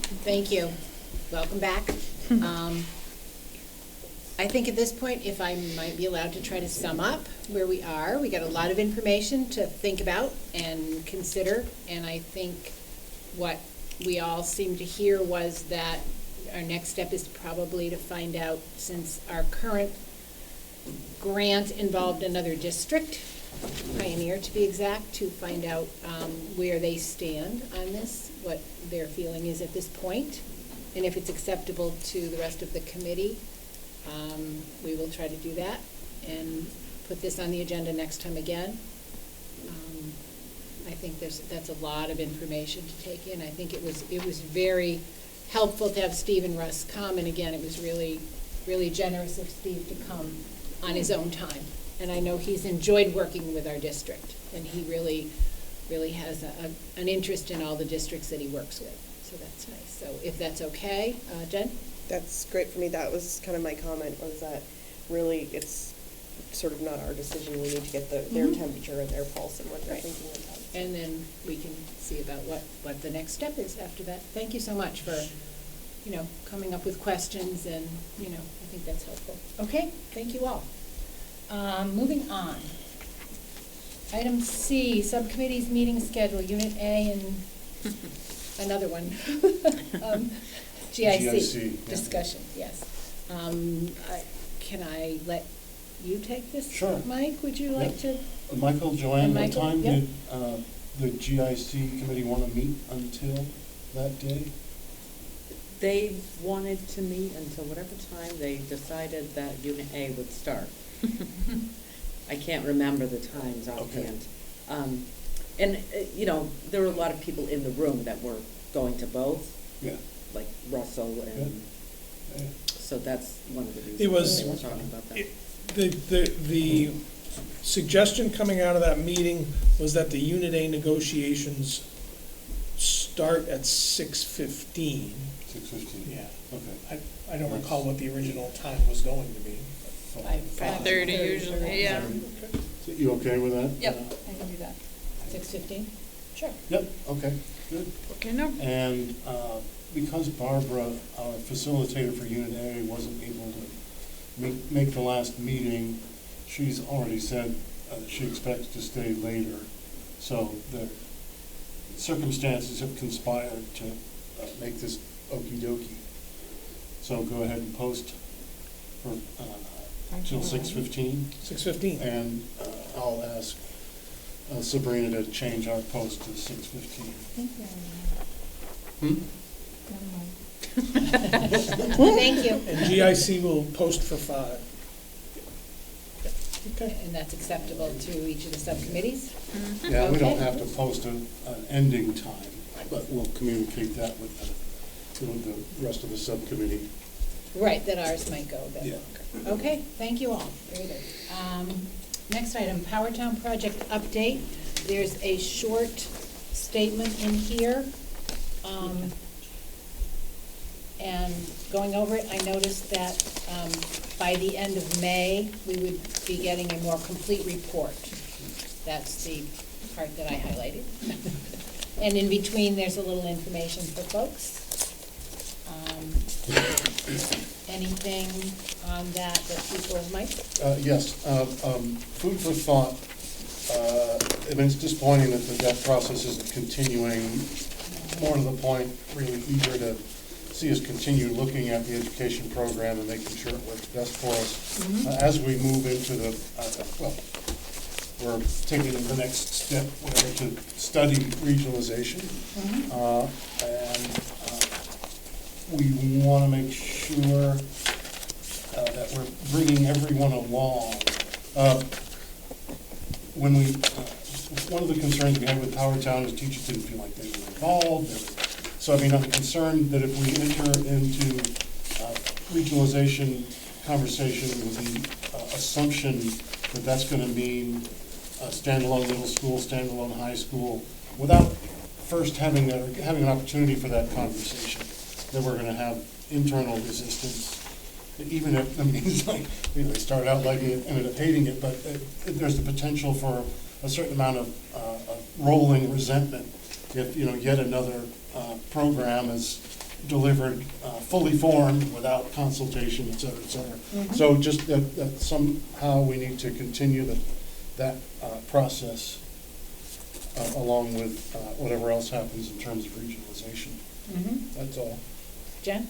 Thank you. Welcome back. I think at this point, if I might be allowed to try to sum up where we are, we got a lot of information to think about and consider, and I think what we all seemed to hear was that our next step is probably to find out, since our current grant involved another district, Pioneer to be exact, to find out where they stand on this, what their feeling is at this point, and if it's acceptable to the rest of the committee. We will try to do that and put this on the agenda next time again. I think that's a lot of information to take in. I think it was very helpful to have Steve and Russ come, and again, it was really, really generous of Steve to come on his own time. And I know he's enjoyed working with our district, and he really, really has an interest in all the districts that he works with. So that's nice. So if that's okay, Jen? That's great for me. That was kind of my comment, was that really it's sort of not our decision. We need to get their temperature and their pulse and what they're thinking about. And then we can see about what the next step is after that. Thank you so much for, coming up with questions, and, I think that's helpful. Okay, thank you all. Moving on. Item C, subcommittees meeting schedule, Unit A and another one. GIC discussion, yes. Can I let you take this? Sure. Mike, would you like to? Michael, Joanne, what time yep. did the GIC committee want to meet until that day? They wanted to meet until whatever time they decided that Unit A would start. I can't remember the times offhand. And, there were a lot of people in the room that were going to both. Yeah. Like Russell and so that's one of the reasons It was, they were talking about that. The suggestion coming out of that meeting was that the Unit A negotiations start at 6:15. 6:15. Yeah. Okay. I don't recall what the original time was going to be. 5:30 usually, yeah. Okay. So you okay with that? Yep, I can do that. 6:15? Sure. Yep, okay, good. Okay, no. And because Barbara, our facilitator for Unit A, wasn't able to make the last meeting, she's already said that she expects to stay later. So the circumstances have conspired to make this okie dokie. So go ahead and post for till 6:15. 6:15. And I'll ask Sabrina to change our post to 6:15. Thank you. And GIC will post for 5. Okay. And that's acceptable to each of the subcommittees? Yeah, we don't Okay. have to post an ending time, but we'll communicate that with the rest of the subcommittee. Right, that ours might go a bit Yeah. longer. Okay, thank you all. Very good. Next item, Powertown project update. There's a short statement in here. And going over it, I noticed that by the end of May, we would be getting a more complete report. That's the part that I highlighted. And in between, there's a little information for folks. Anything on that people might? Yes, food for thought. I mean, it's disappointing that that process isn't continuing. More to the point, really eager to see us continue looking at the education program and making sure it works best for us. As we move into we're taking the next step, whatever, to study regionalization. And we want to make sure that we're bringing everyone along. One of the concerns we had with Powertown is teachers didn't feel like they were involved. So, I mean, I'm concerned that if we enter into regionalization conversation with the assumption that that's going to mean a standalone middle school, standalone high school, without first having an opportunity for that conversation, that we're going to have internal resistance. Even if, I mean, it's like, they start out liking it, ended up hating it, but there's the potential for a certain amount of rolling resentment if, yet another program is delivered fully formed without consultation, et cetera, et cetera. So just that somehow we need to continue that process along with whatever else happens in terms of regionalization. That's all. Jen?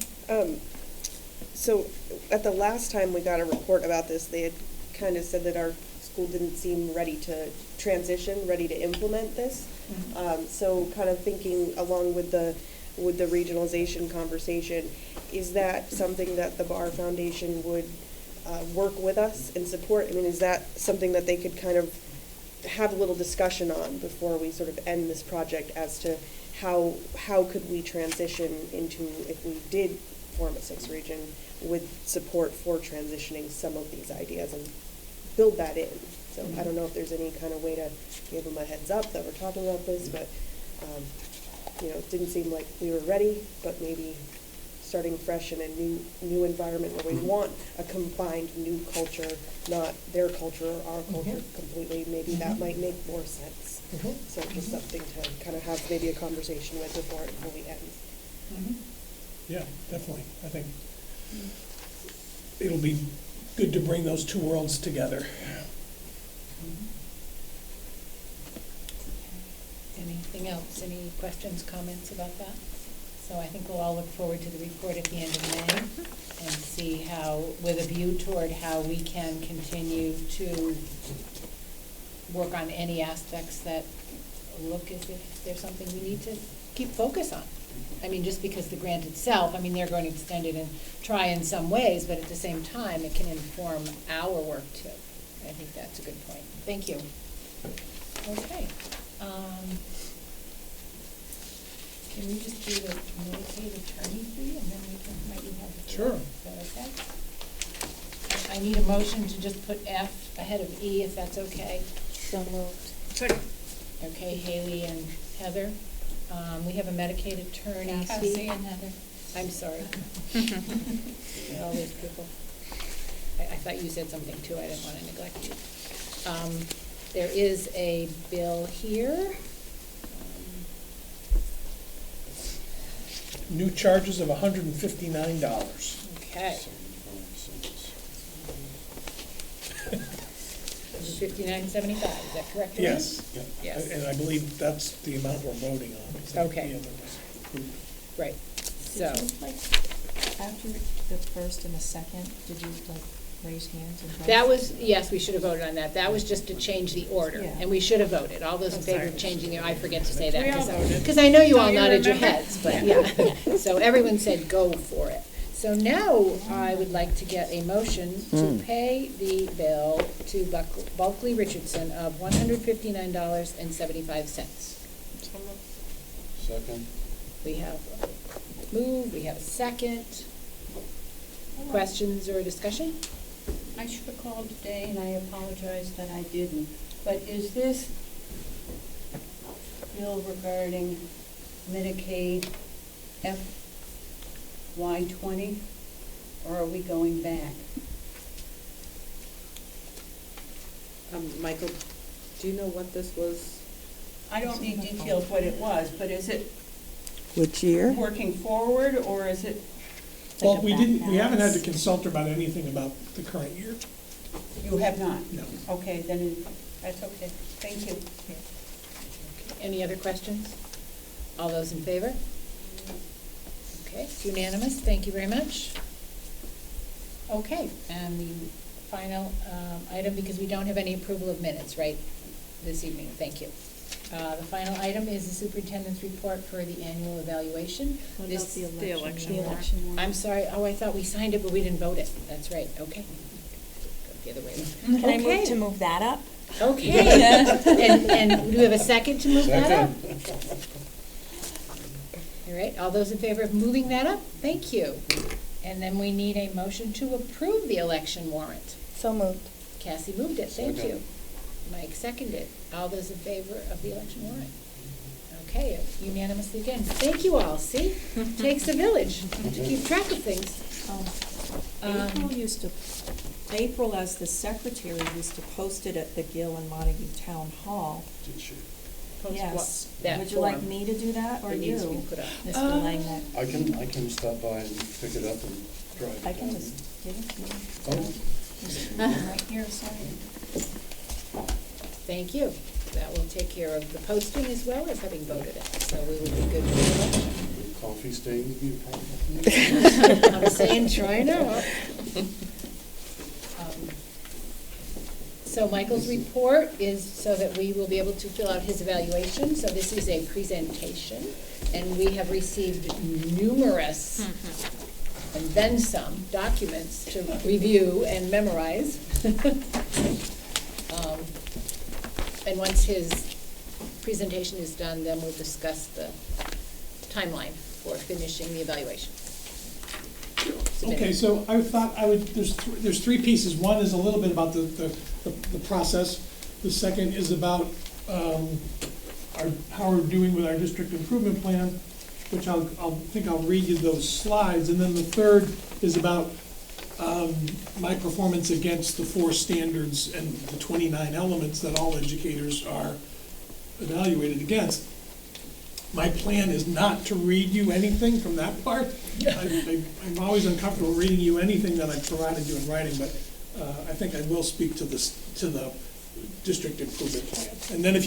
So at the last time we got a report about this, they had kind of said that our school didn't seem ready to transition, ready to implement this. So kind of thinking along with the regionalization conversation, is that something that the Bar Foundation would work with us and support? I mean, is that something that they could kind of have a little discussion on before we sort of end this project as to how could we transition into, if we did form a 6th region, with support for transitioning some of these ideas and build that in. So I don't know if there's any kind of way to give them a heads up that we're talking about this, but it didn't seem like we were ready, but maybe starting fresh in a new environment where we want a combined new culture, not their culture or our culture completely, maybe that might make more sense. So just something to kind of have maybe a conversation with before it fully ends. Yeah, definitely. I think it'll be good to bring those two worlds together. Anything else? Any questions, comments about that? So I think we'll all look forward to the report at the end of May and see how, with a view toward how we can continue to work on any aspects that look as if there's something we need to keep focus on. I mean, just because the grant itself, I mean, they're going to extend it and try in some ways, but at the same time, it can inform our work too. I think that's a good point. Thank you. Okay. Can we just do the Medicaid attorney fee, and then we can, might you have it? Sure. Is that okay? I need a motion to just put F ahead of E, if that's okay. So moved. Second. Okay, Haley and Heather. We have a Medicaid attorney fee. Cassie and Heather. I'm sorry. All these people. I thought you said something too, I didn't want to neglect you. There is a bill here. New charges of $159. Okay. $59.75, is that correct? Elaine? Yes. Yes. And I believe that's the amount we're voting on. Okay. The other was approved. Right, so, Did you, after the first and the second, did you raise hands and vote? that was, yes, we should have voted on that. That was just to change the order, Yeah. and we should have voted. All those in favor sorry. of changing it, I forget to say that. We all voted. Because I know you all Don't you nodded your remember? heads, but yeah. So everyone said go for it. So now I would like to get a motion to pay the bill to Bulkley Richardson of $159.75. Second. We have a move, we have a second. Questions or discussion? I should have called today, and I apologize that I didn't. But is this bill regarding Medicaid FY20, or are we going back? Michael, do you know what this was? I don't need details what it was, but is it Which year? working forward, or is it, Well, a we back haven't had to balance. consult her about anything about the current year. you have not? No. Okay, then that's okay. Thank you. Any other questions? All those in favor? Okay, it's unanimous, thank you very much. Okay, and the final item, because we don't have any approval of minutes, right, this evening, thank you. The final item is the superintendent's report for the annual evaluation. What This- about the the election? election The warrant. election warrant. I'm sorry, I thought we signed it, but we didn't vote it, that's right, okay. Go the other way around. Can I Okay. move to move that up? Okay, and do we have a second to move that up? All right, all those in favor of moving that up? Thank you. And then we need a motion to approve the election warrant. So moved. Cassie moved it, thank you. Second. Mike seconded. All those in favor of the election warrant? Okay, unanimously again. Thank you all, see? Takes a village to keep track of things. April as the secretary used to post it at the Gill and Montague Town Hall. Did she? Yes. that Would you like form. me to do that, or It needs to be you, put up. Mr. Langnet? I can stop by and pick it up and drive it down. I can just give it to you. Oh. Just right here, sorry. Thank you. That will take care of the posting as well as having voted it, so we will be good for the election. Coffee stains be a problem? I'm saying try now. So Michael's report is so that we will be able to fill out his evaluation. So this is a presentation, and we have received numerous, and then some, documents to review and memorize. And once his presentation is done, then we'll discuss the timeline for finishing the evaluation. Okay, so I thought I would, there's three pieces. One is a little bit about the process. The second is about how we're doing with our district improvement plan, which I'll read you those slides. And then the third is about my performance against the 4 standards and the 29 elements that all educators are evaluated against. My plan is not to read you anything from that part. I'm always uncomfortable reading you anything that I've provided you in writing, but I think I will speak to the district improvement plan. And then if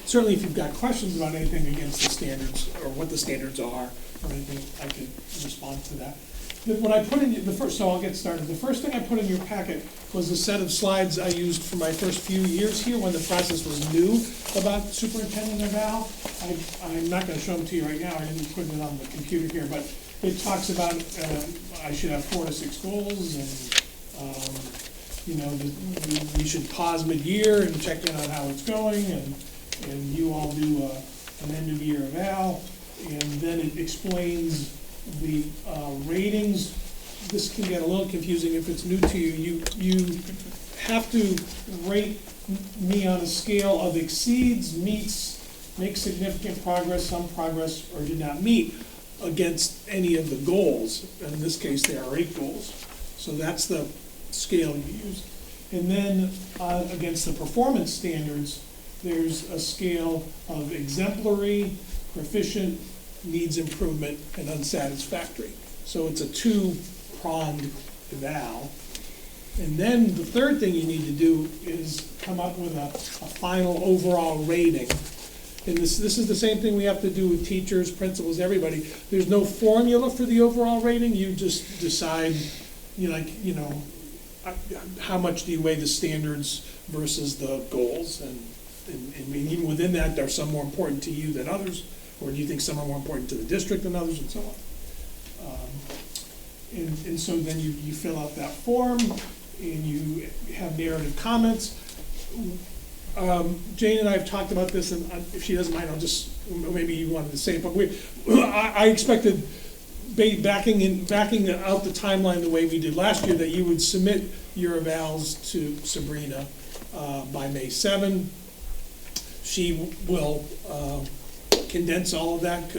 certainly if you've got questions about anything against the standards or what the standards are or anything, I can respond to that. When I put in so I'll get started. The first thing I put in your packet was a set of slides I used for my first few years here when the process was new about superintendent eval. I'm not going to show them to you right now. I didn't put it on the computer here, but it talks about I should have 4 to 6 goals, and we should pause mid-year and check in on how it's going, and you all do an end-of-year eval, and then it explains the ratings. This can get a little confusing if it's new to you. You have to rate me on a scale of exceeds, meets, makes significant progress, some progress, or did not meet against any of the goals. In this case, there are 8 goals. So that's the scale you use. And then against the performance standards, there's a scale of exemplary, proficient, needs improvement, and unsatisfactory. So it's a 2-pronged eval. And then the third thing you need to do is come up with a final overall rating. And this is the same thing we have to do with teachers, principals, everybody. There's no formula for the overall rating. You just decide, how much do you weigh the standards versus the goals? And even within that, are some more important to you than others? Or do you think some are more important to the district than others, and so on? And so then you fill out that form, and you have narrative comments. Jane and I have talked about this, and if she doesn't mind, maybe you wanted to say it, but I expected, backing out the timeline the way we did last year, that you would submit your evals to Sabrina by May 7. She will condense all of that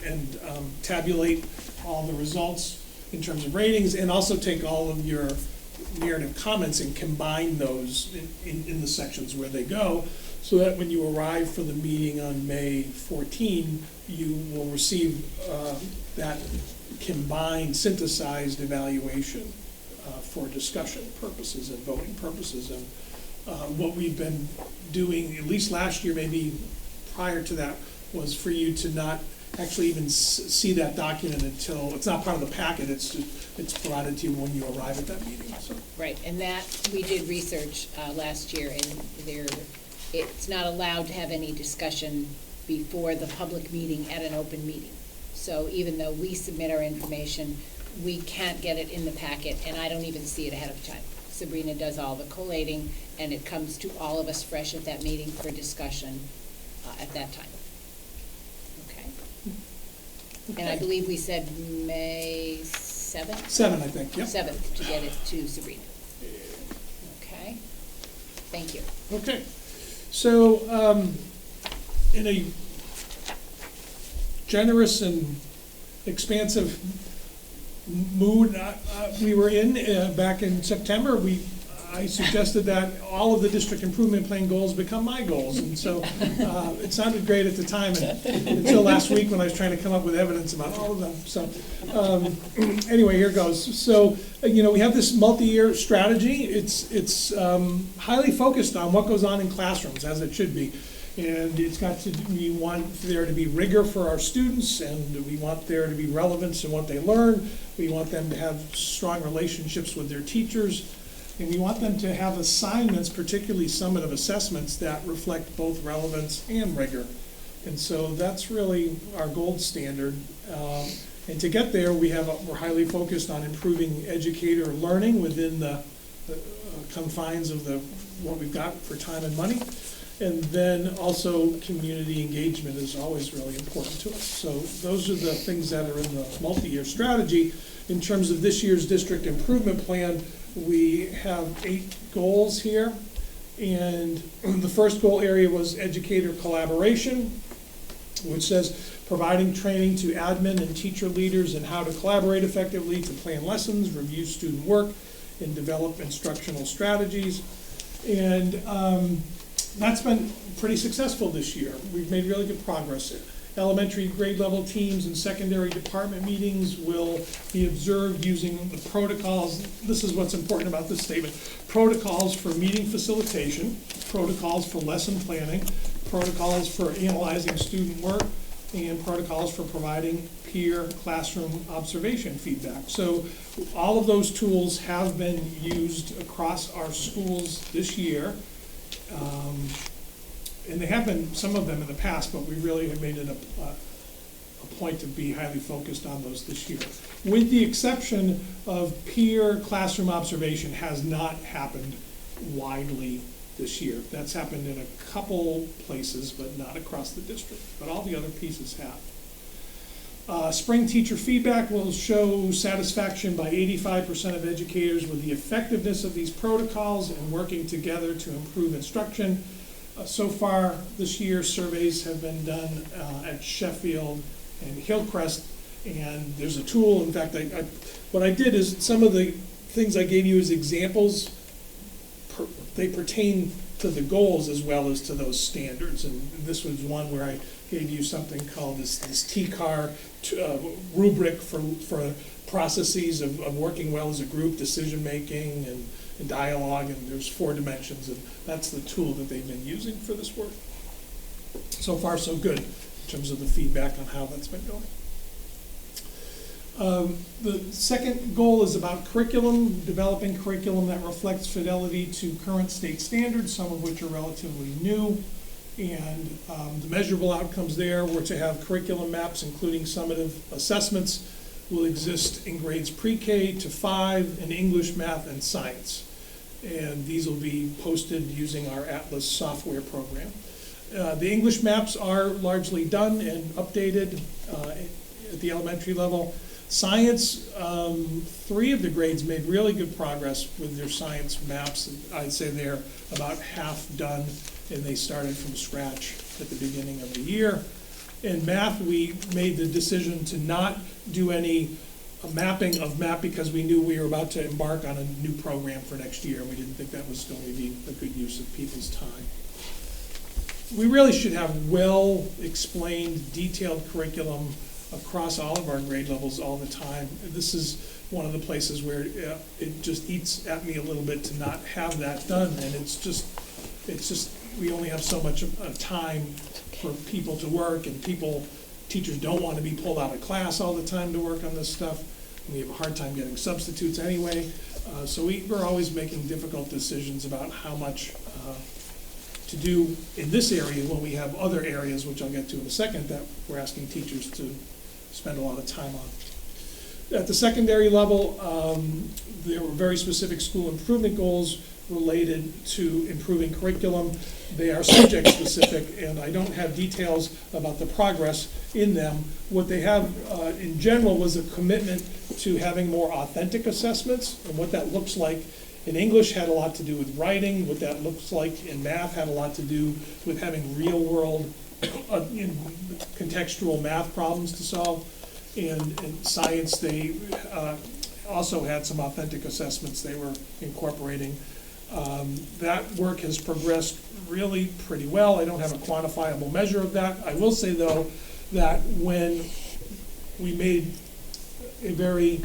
and tabulate all the results in terms of ratings, and also take all of your narrative comments and combine those in the sections where they go, so that when you arrive for the meeting on May 14, you will receive that combined, synthesized evaluation for discussion purposes and voting purposes. And what we've been doing, at least last year, maybe prior to that, was for you to not actually even see that document until, it's not part of the packet, it's provided to you when you arrive at that meeting. So. Right, and that, we did research last year, and it's not allowed to have any discussion before the public meeting at an open meeting. So even though we submit our information, we can't get it in the packet, and I don't even see it ahead of time. Sabrina does all the collating, and it comes to all of us fresh at that meeting for discussion at that time. Okay? And I believe we said May 7th? 7, I think, yep. 7th to get it to Sabrina. Okay? Thank you. Okay. So, in a generous and expansive mood we were in back in September, I suggested that all of the district improvement plan goals become my goals. And so it sounded great at the time until last week when I was trying to come up with evidence about all of them. So anyway, here goes. So, we have this multi-year strategy. It's highly focused on what goes on in classrooms, as it should be. And we want there to be rigor for our students, and we want there to be relevance in what they learn. We want them to have strong relationships with their teachers, and we want them to have assignments, particularly summative assessments, that reflect both relevance and rigor. And so that's really our gold standard. And to get there, we're highly focused on improving educator learning within the confines of what we've got for time and money. And then also community engagement is always really important to us. So those are the things that are in the multi-year strategy. In terms of this year's district improvement plan, we have 8 goals here. And the first goal area was educator collaboration, which says providing training to admin and teacher leaders in how to collaborate effectively to plan lessons, review student work, and develop instructional strategies. And that's been pretty successful this year. We've made really good progress. Elementary grade level teams and secondary department meetings will be observed using the protocols. This is what's important about this statement. Protocols for meeting facilitation, protocols for lesson planning, protocols for analyzing student work, and protocols for providing peer classroom observation feedback. So all of those tools have been used across our schools this year. And they have been, some of them in the past, but we really have made it a point to be highly focused on those this year. With the exception of peer classroom observation has not happened widely this year. That's happened in a couple places, but not across the district. But all the other pieces have. Spring teacher feedback will show satisfaction by 85% of educators with the effectiveness of these protocols and working together to improve instruction. So far this year, surveys have been done at Sheffield and Hillcrest, and there's a tool. In fact, what I did is some of the things I gave you as examples, they pertain to the goals as well as to those standards. And this was one where I gave you something called this TCAR rubric for processes of working well as a group, decision making, and dialogue, and there's 4 dimensions, and that's the tool that they've been using for this work. So far, so good in terms of the feedback on how that's been going. The second goal is about curriculum, developing curriculum that reflects fidelity to current state standards, some of which are relatively new. And the measurable outcomes there were to have curriculum maps, including summative assessments, will exist in grades pre-K to 5 in English, math, and science. And these will be posted using our Atlas software program. The English maps are largely done and updated at the elementary level. Science, 3 of the grades made really good progress with their science maps. I'd say they're about half done, and they started from scratch at the beginning of the year. In math, we made the decision to not do any mapping of map because we knew we were about to embark on a new program for next year. We didn't think that was going to be a good use of people's time. We really should have well-explained, detailed curriculum across all of our grade levels all the time. This is one of the places where it just eats at me a little bit to not have that done, and it's just we only have so much time for people to work, and teachers don't want to be pulled out of class all the time to work on this stuff. We have a hard time getting substitutes anyway, so we're always making difficult decisions about how much to do in this area when we have other areas, which I'll get to in a second, that we're asking teachers to spend a lot of time on. At the secondary level, there were very specific school improvement goals related to improving curriculum. They are subject specific, and I don't have details about the progress in them. What they have in general was a commitment to having more authentic assessments, and what that looks like in English had a lot to do with writing. What that looks like in math had a lot to do with having real world contextual math problems to solve. And in science, they also had some authentic assessments they were incorporating. That work has progressed really pretty well. I don't have a quantifiable measure of that. I will say, though, that when we made a very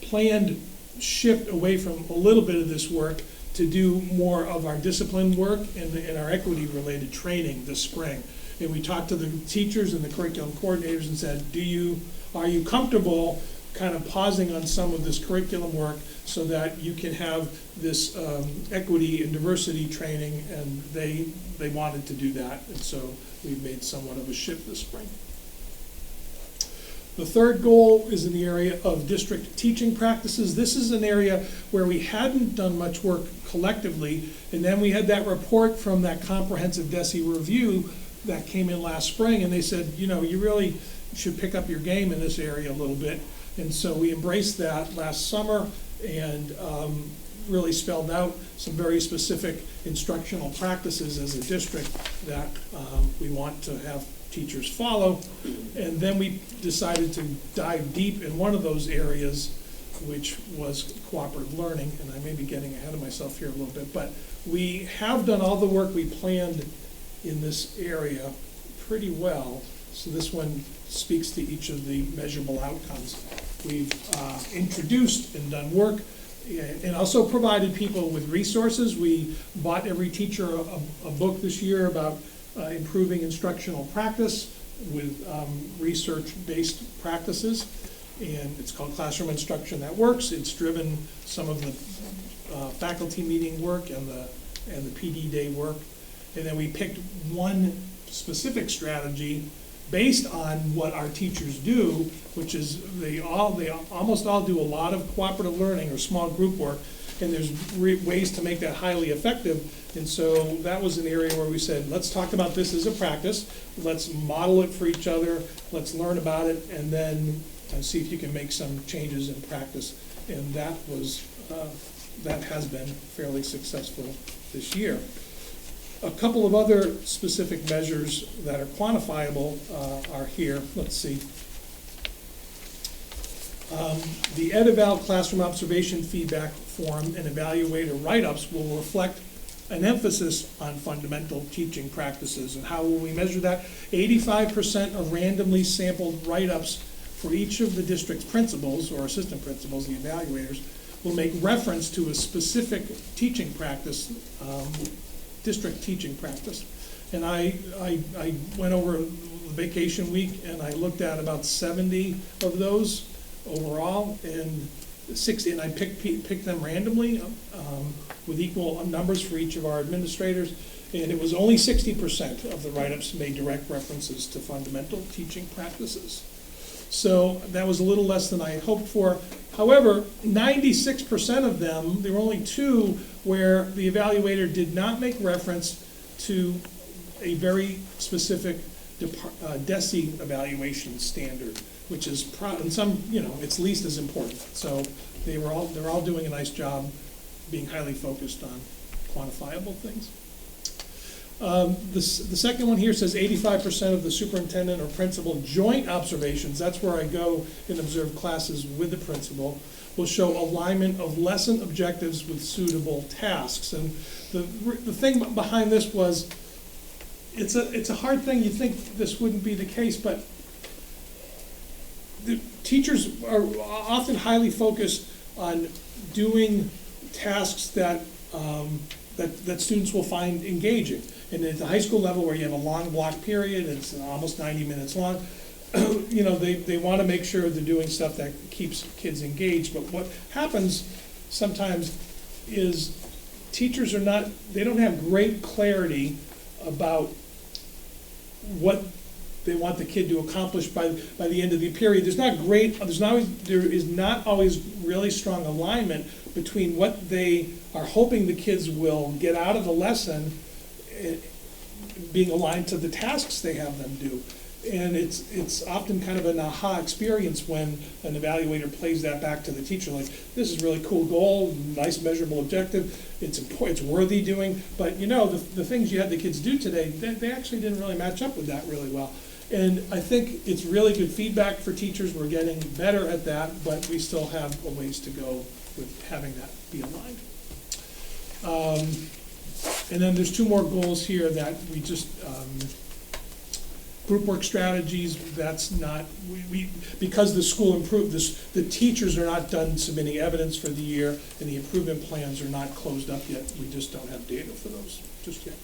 planned shift away from a little bit of this work to do more of our discipline work and our equity-related training this spring. And we talked to the teachers and the curriculum coordinators and said, are you comfortable kind of pausing on some of this curriculum work so that you can have this equity and diversity training? And they wanted to do that, and so we've made somewhat of a shift this spring. The third goal is in the area of district teaching practices. This is an area where we hadn't done much work collectively, and then we had that report from that comprehensive DESE review that came in last spring, and they said, you really should pick up your game in this area a little bit. And so we embraced that last summer and really spelled out some very specific instructional practices as a district that we want to have teachers follow. And then we decided to dive deep in one of those areas, which was cooperative learning. And I may be getting ahead of myself here a little bit, but we have done all the work we planned in this area pretty well. So this one speaks to each of the measurable outcomes. We've introduced and done work and also provided people with resources. We bought every teacher a book this year about improving instructional practice with research-based practices, and it's called Classroom Instruction That Works. It's driven some of the faculty meeting work and the PD day work, and then we picked one specific strategy based on what our teachers do, which is they almost all do a lot of cooperative learning or small group work, and there's ways to make that highly effective. And so that was an area where we said, let's talk about this as a practice, let's model it for each other, let's learn about it, and then see if you can make some changes in practice. And that has been fairly successful this year. A couple of other specific measures that are quantifiable are here. Let's see. The EdEval classroom observation feedback form and evaluator write-ups will reflect an emphasis on fundamental teaching practices. And how will we measure that? 85% of randomly sampled write-ups for each of the district's principals or assistant principals, the evaluators, will make reference to a specific teaching practice, district teaching practice. And I went over vacation week and I looked at about 70 of those overall, and I picked them randomly with equal numbers for each of our administrators, and it was only 60% of the write-ups made direct references to fundamental teaching practices. So that was a little less than I had hoped for. However, 96% of them, there were only 2 where the evaluator did not make reference to a very specific DESE evaluation standard, which is in some, it's least as important. So they're all doing a nice job being highly focused on quantifiable things. The second one here says 85% of the superintendent or principal joint observations, that's where I go and observe classes with the principal, will show alignment of lesson objectives with suitable tasks. And the thing behind this was, it's a hard thing. You think this wouldn't be the case, but the teachers are often highly focused on doing tasks that students will find engaging. And at the high school level, where you have a long block period, it's almost 90 minutes long, they want to make sure they're doing stuff that keeps kids engaged. But what happens sometimes is teachers they don't have great clarity about what they want the kid to accomplish by the end of the period. There is not always really strong alignment between what they are hoping the kids will get out of the lesson being aligned to the tasks they have them do. And it's often kind of an aha experience when an evaluator plays that back to the teacher, like, this is a really cool goal, nice measurable objective, it's worthy doing, but the things you had the kids do today, they actually didn't really match up with that really well. And I think it's really good feedback for teachers. We're getting better at that, but we still have a ways to go with having that be aligned. And then there's two more goals here that we just, group work strategies, that's not, because the school improved, the teachers are not done submitting evidence for the year, and the improvement plans are not closed up yet. We just don't have data for those just yet.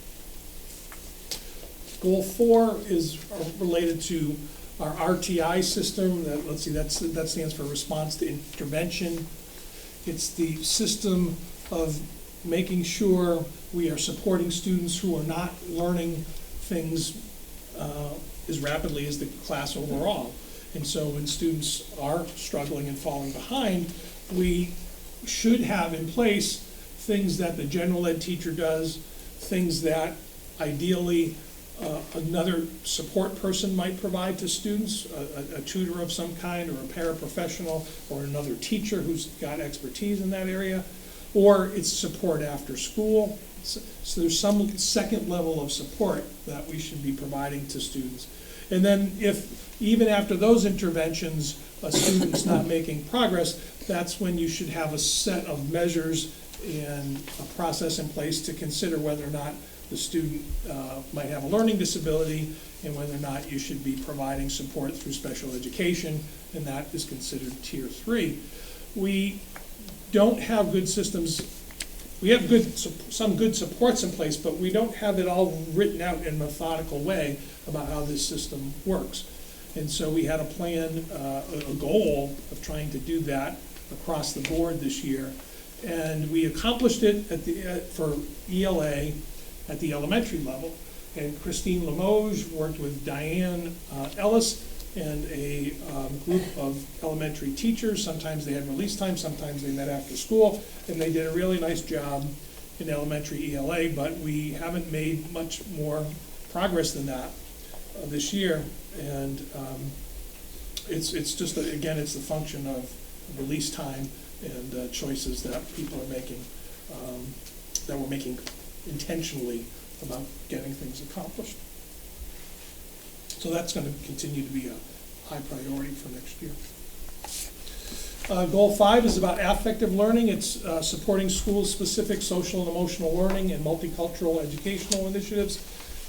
Goal 4 is related to our RTI system. Let's see, that stands for Response to Intervention. It's the system of making sure we are supporting students who are not learning things as rapidly as the class overall. And so when students are struggling and falling behind, we should have in place things that the general ed teacher does, things that ideally another support person might provide to students, a tutor of some kind, or a paraprofessional, or another teacher who's got expertise in that area, or it's support after school. So there's some second level of support that we should be providing to students. And then if, even after those interventions, a student's not making progress, that's when you should have a set of measures and a process in place to consider whether or not the student might have a learning disability, and whether or not you should be providing support through special education, and that is considered Tier 3. We don't have good systems. We have some good supports in place, but we don't have it all written out in a methodical way about how this system works. And so we had a plan, a goal of trying to do that across the board this year. And we accomplished it for ELA at the elementary level. And Christine Limoges worked with Diane Ellis and a group of elementary teachers. Sometimes they had release time, sometimes they met after school, and they did a really nice job in elementary ELA, but we haven't made much more progress than that this year. And it's just, again, it's the function of release time and choices that people are making, that we're making intentionally about getting things accomplished. So that's going to continue to be a high priority for next year. Goal 5 is about affective learning. It's supporting school-specific social and emotional learning and multicultural educational initiatives.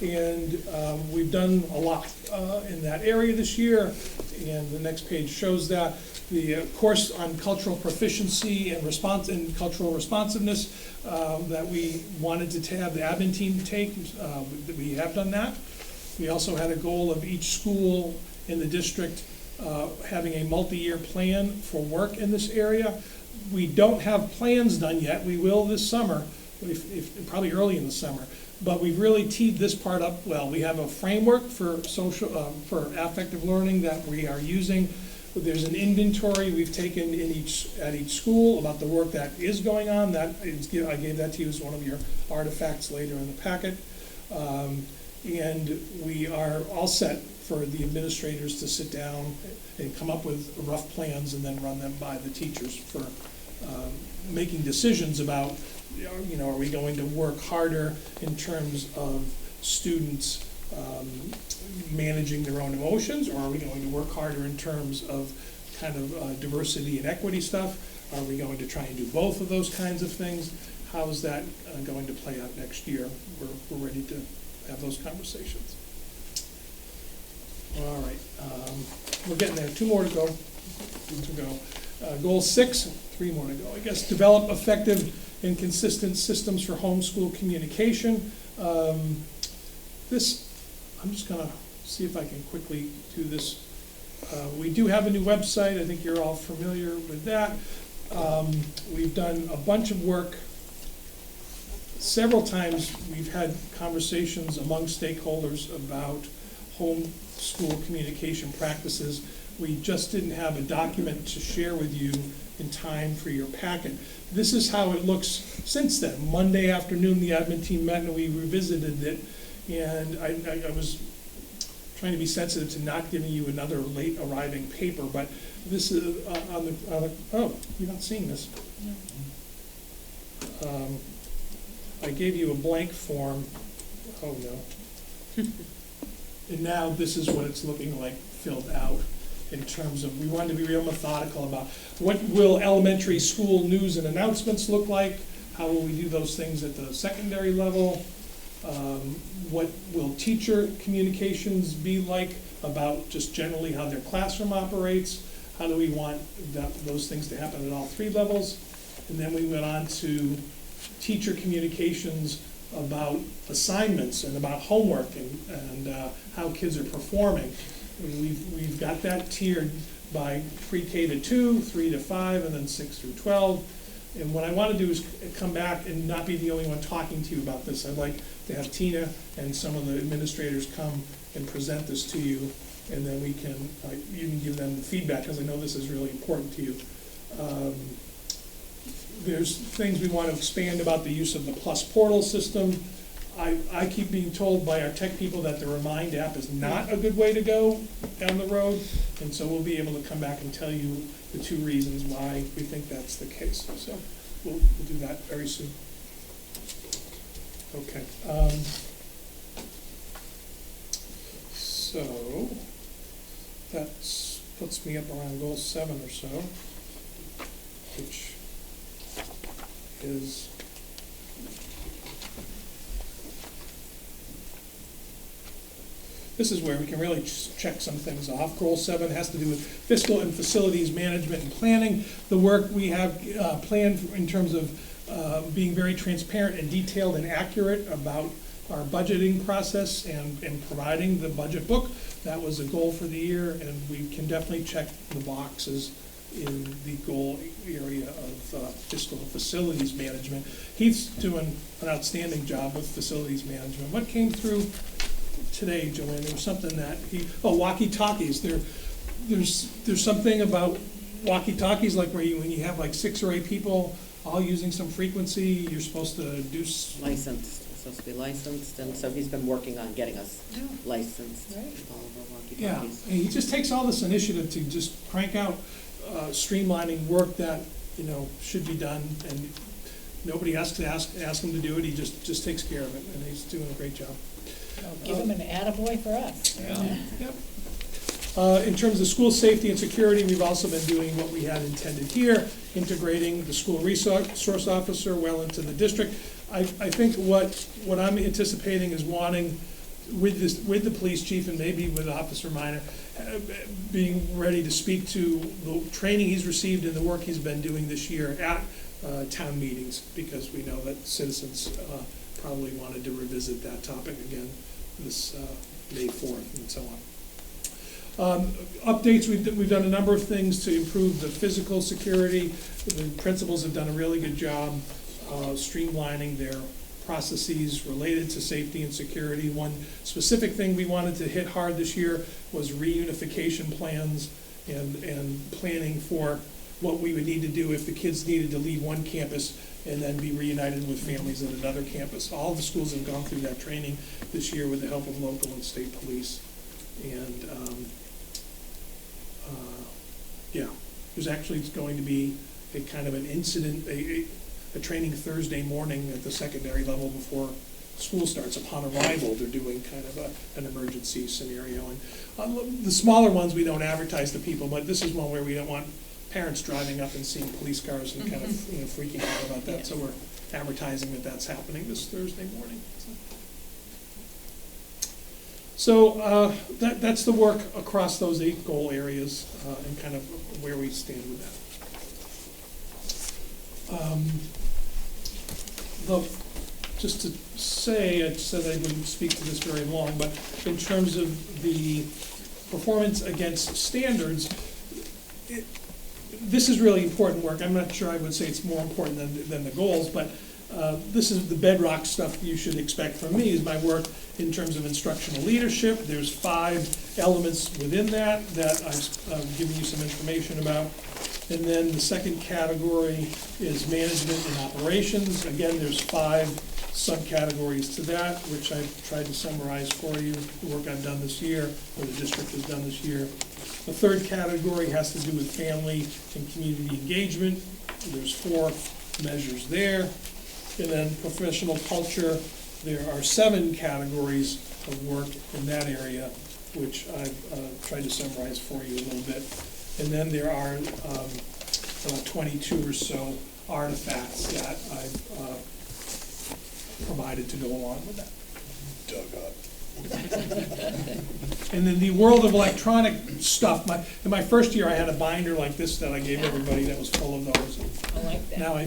And we've done a lot in that area this year, and the next page shows that. The course on cultural proficiency and cultural responsiveness that we wanted to have the admin team take, we have done that. We also had a goal of each school in the district having a multi-year plan for work in this area. We don't have plans done yet. We will this summer, probably early in the summer. But we've really teed this part up well. We have a framework for for affective learning that we are using. There's an inventory we've taken at each school about the work that is going on. I gave that to you as one of your artifacts later in the packet. And we are all set for the administrators to sit down and come up with rough plans and then run them by the teachers for making decisions about, are we going to work harder in terms of students managing their own emotions, or are we going to work harder in terms of kind of diversity and equity stuff? Are we going to try and do both of those kinds of things? How is that going to play out next year? We're ready to have those conversations. All right, we're getting there. 2 more to go. Goal 6, 3 more to go. I guess develop effective and consistent systems for homeschool communication. I'm just going to see if I can quickly do this. We do have a new website. I think you're all familiar with that. We've done a bunch of work. Several times we've had conversations among stakeholders about homeschool communication practices. We just didn't have a document to share with you in time for your packet. This is how it looks since then. Monday afternoon, the admin team met and we revisited it. And I was trying to be sensitive to not giving you another late arriving paper, but this is oh, you're not seeing this. I gave you a blank form. Oh no. And now this is what it's looking like filled out in terms of, we wanted to be real methodical about what will elementary school news and announcements look like, How will we do those things at the secondary level? What will teacher communications be like about just generally how their classroom operates? How do we want those things to happen at all three levels? And then we went on to teacher communications about assignments and about homework and how kids are performing. We've got that tiered by pre-K to 2, 3 to 5, and then 6 through 12. And what I want to do is come back and not be the only one talking to you about this. I'd like to have Tina and some of the administrators come and present this to you, and then we can, you can give them the feedback, because I know this is really important to you. There's things we want to expand about the use of the Plus portal system. I keep being told by our tech people that the Remind app is not a good way to go down the road, and so we'll be able to come back and tell you the 2 reasons why we think that's the case. So we'll do that very soon. Okay. So that puts me up around goal 7 or so, which is this is where we can really check some things off. Goal 7 has to do with fiscal and facilities management and planning. The work we have planned in terms of being very transparent and detailed and accurate about our budgeting process and providing the budget book. That was a goal for the year, and we can definitely check the boxes in the goal area of fiscal facilities management. He's doing an outstanding job with facilities management. What came through today, Joanne? There was something that walkie-talkies. There's something about walkie-talkies, like when you have like 6 or 8 people all using some frequency, you're supposed to do Licensed, it's supposed to be licensed, and so he's been working on getting us licensed, Right. with all of our Yeah, walkie-talkies. and he just takes all this initiative to just crank out streamlining work that, should be done, and nobody has to ask him to do it. He just takes care of it, and he's doing a great job. Give him an attaboy for us. Yep. In terms of school safety and security, we've also been doing what we had intended here, integrating the school resource officer well into the district. I think what I'm anticipating is wanting, with the police chief and maybe with Officer Minor, being ready to speak to the training he's received and the work he's been doing this year at town meetings, because we know that citizens probably wanted to revisit that topic again this May 4th and so on. Updates, we've done a number of things to improve the physical security. The principals have done a really good job streamlining their processes related to safety and security. One specific thing we wanted to hit hard this year was reunification plans and planning for what we would need to do if the kids needed to leave one campus and then be reunited with families at another campus. All the schools have gone through that training this year with the help of local and state police. And there's actually going to be a kind of an incident, a training Thursday morning at the secondary level before school starts. Upon arrival, they're doing kind of an emergency scenario. And the smaller ones we don't advertise to people, but this is one where we don't want parents driving up and seeing police cars and kind of freaking out about that. So we're advertising that that's happening this Thursday morning. So that's the work across those 8 goal areas and kind of where we stand with that. Just to say, I said I wouldn't speak to this very long, but in terms of the performance against standards, this is really important work. I'm not sure I would say it's more important than the goals, but this is the bedrock stuff you should expect from me, is my work in terms of instructional leadership. There's 5 elements within that I've given you some information about. And then the second category is management and operations. Again, there's 5 subcategories to that, which I've tried to summarize for you, the work I've done this year, or the district has done this year. The third category has to do with family and community engagement. There's 4 measures there. And then professional culture, there are 7 categories of work in that area, which I've tried to summarize for you a little bit. And then there are about 22 or so artifacts that I've provided to go along with that. Dug up. And in the world of electronic stuff, in my first year, I had a binder like this that I gave everybody that was full of those. I like that. Now I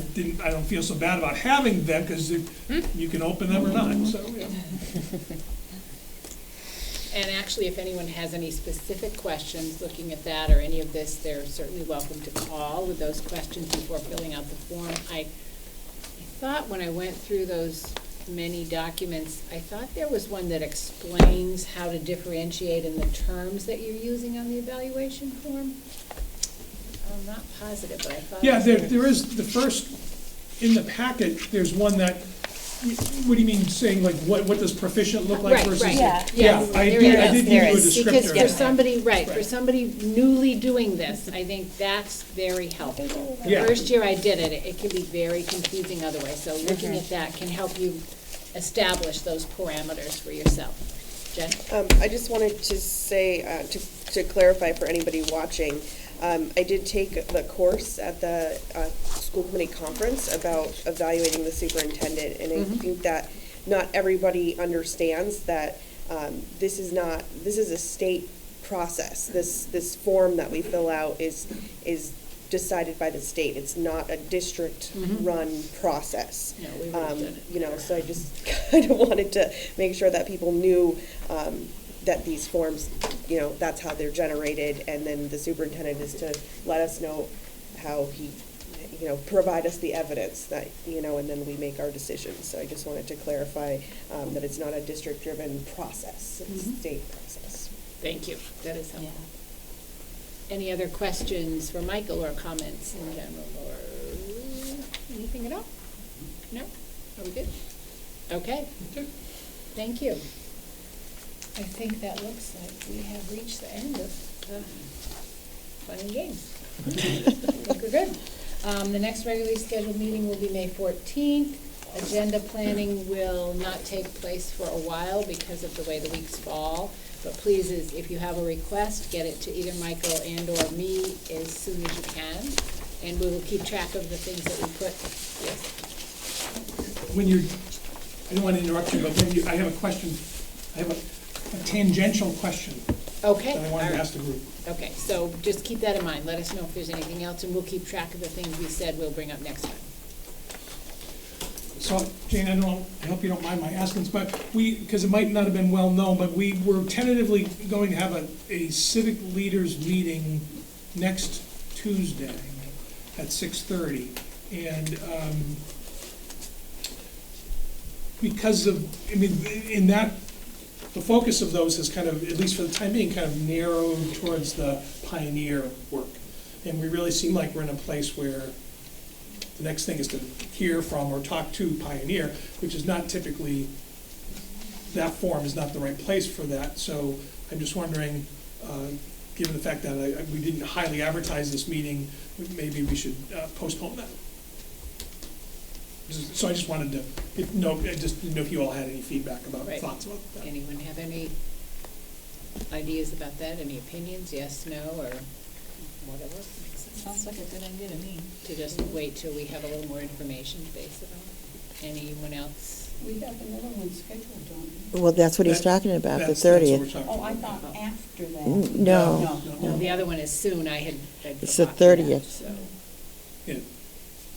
don't feel so bad about having them, because you can open them or not, so, yeah. And actually, if anyone has any specific questions looking at that or any of this, they're certainly welcome to call with those questions before filling out the form. I thought when I went through those many documents, I thought there was one that explains how to differentiate in the terms that you're using on the evaluation form. I'm not positive, but I thought. Yeah, there is, the first, in the packet, there's one that, what do you mean, saying like, what does proficient look like Right, versus? right. Yeah. Yeah, Yes, I there did, is. I did give There you a is. descriptor. Because for Yeah. somebody, right, for Right. somebody newly doing this, I think that's very helpful. The Yeah. first year I did it, it can be very confusing otherwise, so looking at that can help you establish those parameters for yourself. Jen? I just wanted to say, to clarify for anybody watching, I did take the course at the school committee conference about evaluating the superintendent, and I think that not everybody understands that this is a state process. This form that we fill out is decided by the state. It's not a district-run process. No, we would've done it. So I just kind of wanted to make sure that people knew that these forms, that's how they're generated, and then the superintendent is to let us know how he, provide us the evidence that, and then we make our decisions. So I just wanted to clarify that it's not a district-driven process, it's a state process. Thank you, that is Yeah. helpful. Any other questions for Michael or comments in general, or anything at all? No? Are we good? Okay. Thank you. I think that looks like we have reached the end of the fun and games. I think we're good. The next regularly scheduled meeting will be May 14th. Agenda planning will not take place for a while because of the way the weeks fall. But please, if you have a request, get it to either Michael and or me as soon as you can. And we will keep track of the things that we put. Yes. When I don't want to interrupt you, but I have a question, I have a tangential question Okay. that I all wanted to right. ask the group. Okay, so just keep that in mind. Let us know if there's anything else, and we'll keep track of the things we said we'll bring up next time. So, Jane, I hope you don't mind my asking, but because it might not have been well known, but we were tentatively going to have a civic leaders meeting next Tuesday at 6:30. And because of, in that, the focus of those has kind of, at least for the time being, kind of narrowed towards the pioneer work. And we really seem like we're in a place where the next thing is to hear from or talk to Pioneer, which is not typically, that forum is not the right place for that. So I'm just wondering, given the fact that we didn't highly advertise this meeting, maybe we should postpone that. So I just wanted to, I just didn't know if you all had any feedback about, Right. thoughts about that. Anyone have any ideas about that? Any opinions? Yes, no, or whatever? Makes sense. Sounds like a good idea to me. To just wait till we have a little more information to base it on. Anyone else? We have another one scheduled, don't we? Well, that's what he's That- talking about, the That's what we're 30th. talking Oh, I about. thought after that. No, No, the other one is soon. I had It's the forgotten that, 30th. so. Yeah,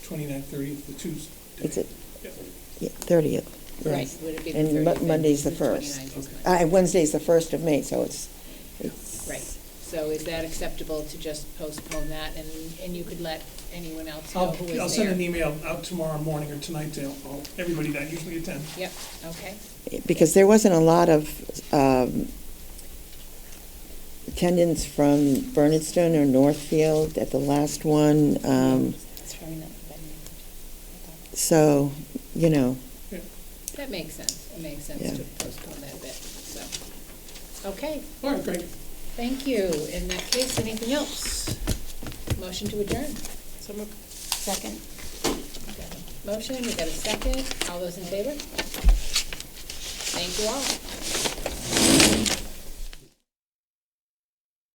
29th, 30th, the Tuesday. It's at, Yeah. yeah, 30th. Right, yes. would it be the And 30th? Monday's the 1st. 29th is Monday. Wednesday's the 1st of May, so it's. Right, so is that acceptable to just postpone that, and you could let anyone else know who is there? I'll send an email out tomorrow morning or tonight to everybody that usually attends. Yep, okay, Because there wasn't a lot of attendance from Bernardston or Northfield at the last one. So, that makes sense. It makes sense Yeah. to postpone that a bit, so. Okay, All right, great. thank you. In that case, anything else? Motion to adjourn. Second? Motion, we got a second. All those in favor? Thank you all.